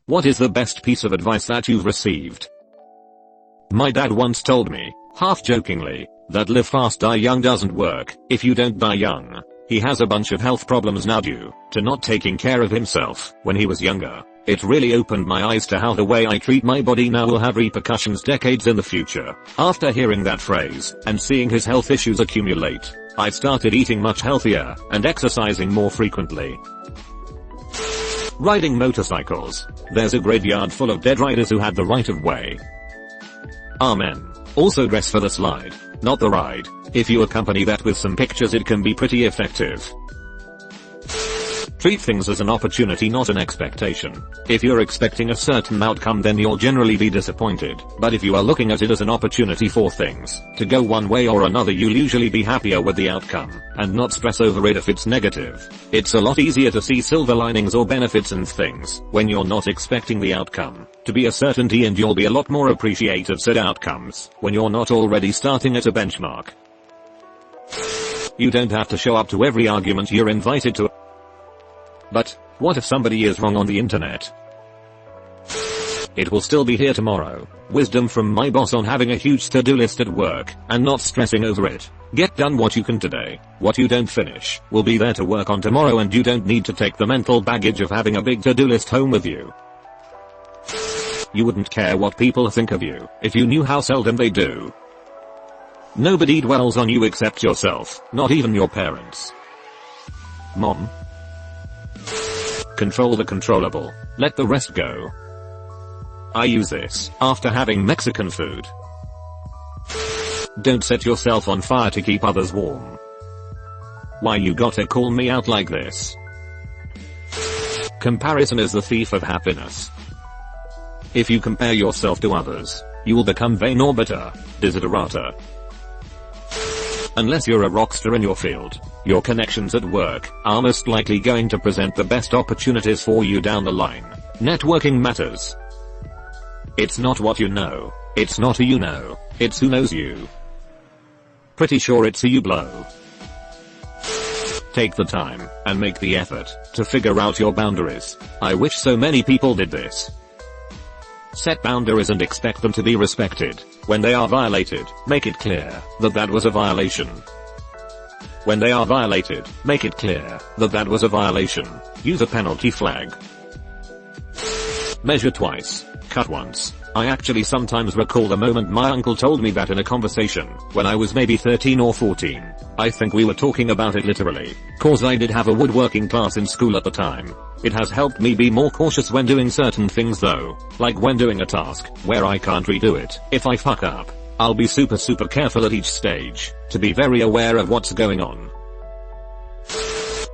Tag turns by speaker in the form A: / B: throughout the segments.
A: What is the best piece of advice that you've received? My dad once told me, half jokingly, that live fast die young doesn't work if you don't die young. He has a bunch of health problems now due to not taking care of himself when he was younger. It really opened my eyes to how the way I treat my body now will have repercussions decades in the future. After hearing that phrase and seeing his health issues accumulate, I started eating much healthier and exercising more frequently. Riding motorcycles. There's a graveyard full of dead riders who had the right of way. Amen. Also dress for the slide, not the ride. If you accompany that with some pictures, it can be pretty effective. Treat things as an opportunity, not an expectation. If you're expecting a certain outcome, then you'll generally be disappointed. But if you are looking at it as an opportunity for things to go one way or another, you'll usually be happier with the outcome and not stress over it if it's negative. It's a lot easier to see silver linings or benefits in things when you're not expecting the outcome to be a certainty, and you'll be a lot more appreciative of said outcomes when you're not already starting at a benchmark. You don't have to show up to every argument you're invited to. But what if somebody is wrong on the internet? It will still be here tomorrow. Wisdom from my boss on having a huge to-do list at work and not stressing over it. Get done what you can today. What you don't finish will be there to work on tomorrow, and you don't need to take the mental baggage of having a big to-do list home with you. You wouldn't care what people think of you if you knew how seldom they do. Nobody dwells on you except yourself, not even your parents. Mom. Control the controllable. Let the rest go. I use this after having Mexican food. Don't set yourself on fire to keep others warm. Why you gotta call me out like this? Comparison is the thief of happiness. If you compare yourself to others, you will become vain or bitter, desiderata. Unless you're a rockstar in your field, your connections at work are most likely going to present the best opportunities for you down the line. Networking matters. It's not what you know, it's not who you know, it's who knows you. Pretty sure it's who you blow. Take the time and make the effort to figure out your boundaries. I wish so many people did this. Set boundaries and expect them to be respected. When they are violated, make it clear that that was a violation. When they are violated, make it clear that that was a violation. Use a penalty flag. Measure twice, cut once. I actually sometimes recall the moment my uncle told me that in a conversation when I was maybe 13 or 14. I think we were talking about it literally, cause I did have a woodworking class in school at the time. It has helped me be more cautious when doing certain things though, like when doing a task where I can't redo it. If I fuck up, I'll be super careful at each stage to be very aware of what's going on.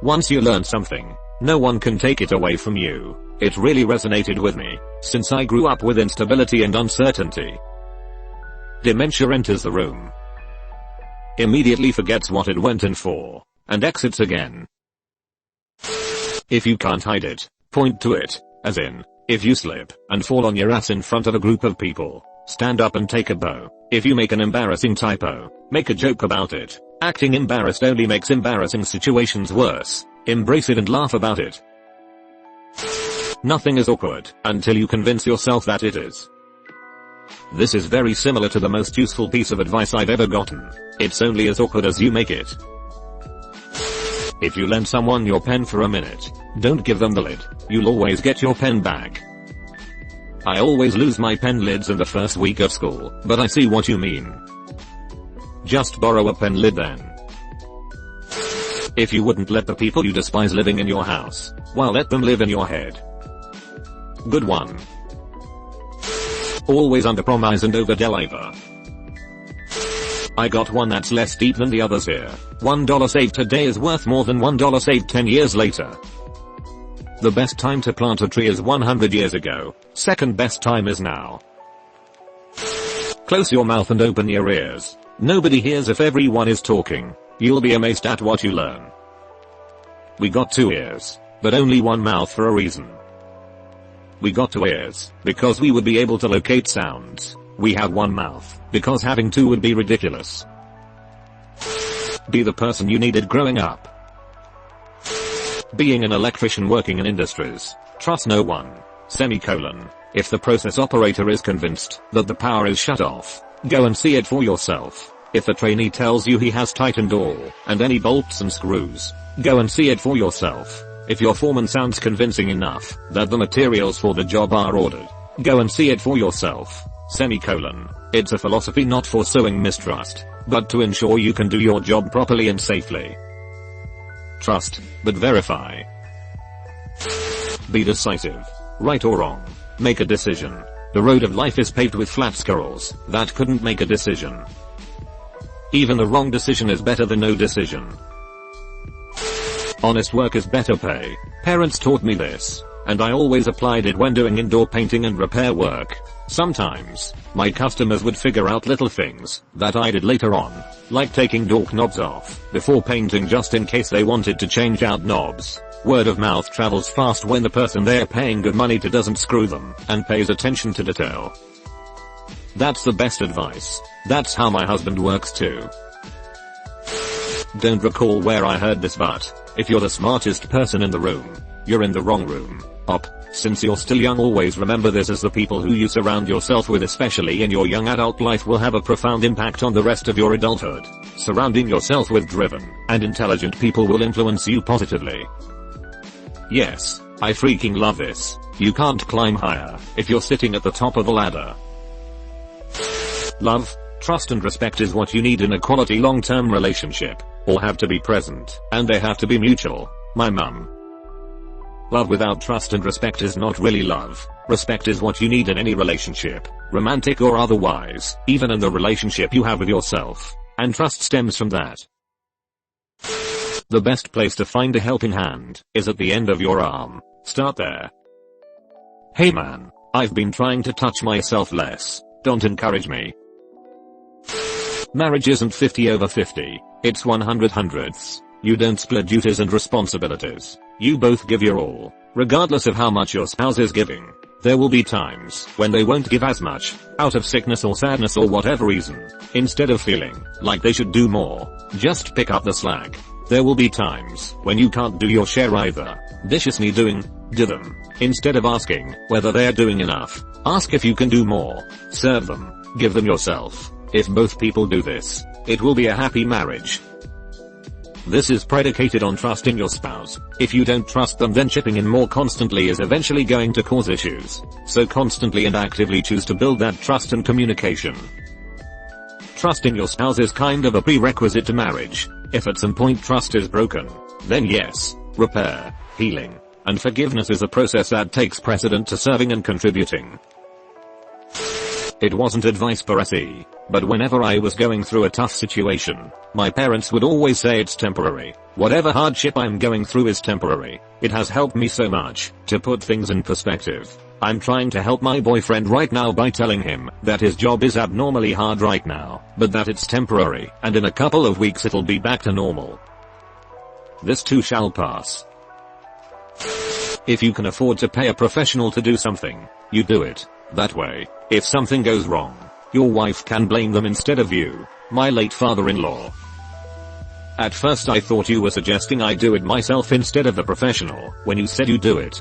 A: Once you learn something, no one can take it away from you. It really resonated with me, since I grew up with instability and uncertainty. Dementia enters the room, immediately forgets what it went in for, and exits again. If you can't hide it, point to it, as in, if you slip and fall on your ass in front of a group of people, stand up and take a bow. If you make an embarrassing typo, make a joke about it. Acting embarrassed only makes embarrassing situations worse. Embrace it and laugh about it. Nothing is awkward until you convince yourself that it is. This is very similar to the most useful piece of advice I've ever gotten. It's only as awkward as you make it. If you lend someone your pen for a minute, don't give them the lid. You'll always get your pen back. I always lose my pen lids in the first week of school, but I see what you mean. Just borrow a pen lid then. If you wouldn't let the people you despise living in your house, well, let them live in your head. Good one. Always underpromise and overdeliver. I got one that's less deep than the others here. $1 saved today is worth more than $1 saved 10 years later. The best time to plant a tree is 100 years ago. Second best time is now. Close your mouth and open your ears. Nobody hears if everyone is talking. You'll be amazed at what you learn. We got 2 ears, but only 1 mouth for a reason. We got 2 ears because we would be able to locate sounds. We had 1 mouth because having 2 would be ridiculous. Be the person you needed growing up. Being an electrician working in industries. Trust no one. Semicolon. If the process operator is convinced that the power is shut off, go and see it for yourself. If the trainee tells you he has tightened all and any bolts and screws, go and see it for yourself. If your foreman sounds convincing enough that the materials for the job are ordered, go and see it for yourself. Semicolon. It's a philosophy not for sowing mistrust, but to ensure you can do your job properly and safely. Trust, but verify. Be decisive. Right or wrong. Make a decision. The road of life is paved with flat squirrels that couldn't make a decision. Even the wrong decision is better than no decision. Honest work is better pay. Parents taught me this, and I always applied it when doing indoor painting and repair work. Sometimes, my customers would figure out little things that I did later on, like taking door knobs off before painting just in case they wanted to change out knobs. Word of mouth travels fast when the person they're paying good money to doesn't screw them and pays attention to detail. That's the best advice. That's how my husband works too. Don't recall where I heard this, but if you're the smartest person in the room, you're in the wrong room. Since you're still young, always remember this, as the people who you surround yourself with, especially in your young adult life, will have a profound impact on the rest of your adulthood. Surrounding yourself with driven and intelligent people will influence you positively. Yes, I freaking love this. You can't climb higher if you're sitting at the top of the ladder. Love, trust and respect is what you need in a quality long-term relationship. All have to be present, and they have to be mutual. My mum. Love without trust and respect is not really love. Respect is what you need in any relationship, romantic or otherwise, even in the relationship you have with yourself. And trust stems from that. The best place to find a helping hand is at the end of your arm. Start there. Hey man, I've been trying to touch myself less. Don't encourage me. Marriage isn't 50/50. It's 100/100. You don't split duties and responsibilities. You both give your all, regardless of how much your spouse is giving. There will be times when they won't give as much, out of sickness or sadness or whatever reason. Instead of feeling like they should do more, just pick up the slack. There will be times when you can't do your share either. Dishes need doing, do them. Instead of asking whether they're doing enough, ask if you can do more. Serve them, give them yourself. If both people do this, it will be a happy marriage. This is predicated on trusting your spouse. If you don't trust them, then chipping in more constantly is eventually going to cause issues. So constantly and actively choose to build that trust and communication. Trusting your spouse is kind of a prerequisite to marriage. If at some point trust is broken, then yes, repair, healing, and forgiveness is a process that takes precedent to serving and contributing. It wasn't advice per se, but whenever I was going through a tough situation, my parents would always say it's temporary. Whatever hardship I'm going through is temporary. It has helped me so much to put things in perspective. I'm trying to help my boyfriend right now by telling him that his job is abnormally hard right now, but that it's temporary, and in a couple of weeks it'll be back to normal. This too shall pass. If you can afford to pay a professional to do something, you do it. That way, if something goes wrong, your wife can blame them instead of you. My late father-in-law. At first I thought you were suggesting I do it myself instead of the professional when you said you do it.